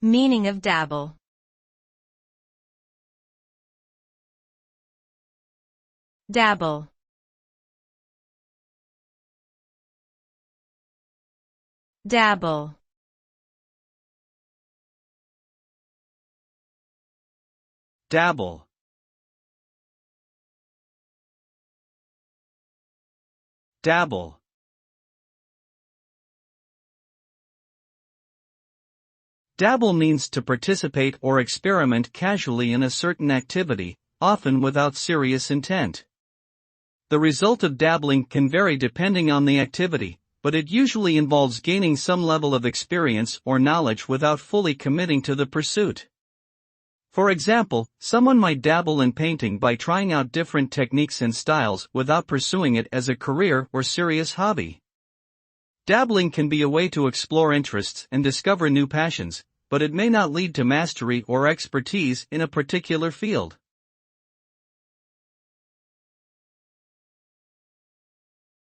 Meaning of dabble. Dabble. Dabble. Dabble. Dabble. Dabble means to participate or experiment casually in a certain activity, often without serious intent. The result of dabbling can vary depending on the activity, but it usually involves gaining some level of experience or knowledge without fully committing to the pursuit. For example, someone might dabble in painting by trying out different techniques and styles without pursuing it as a career or serious hobby. Dabbling can be a way to explore interests and discover new passions, but it may not lead to mastery or expertise in a particular field.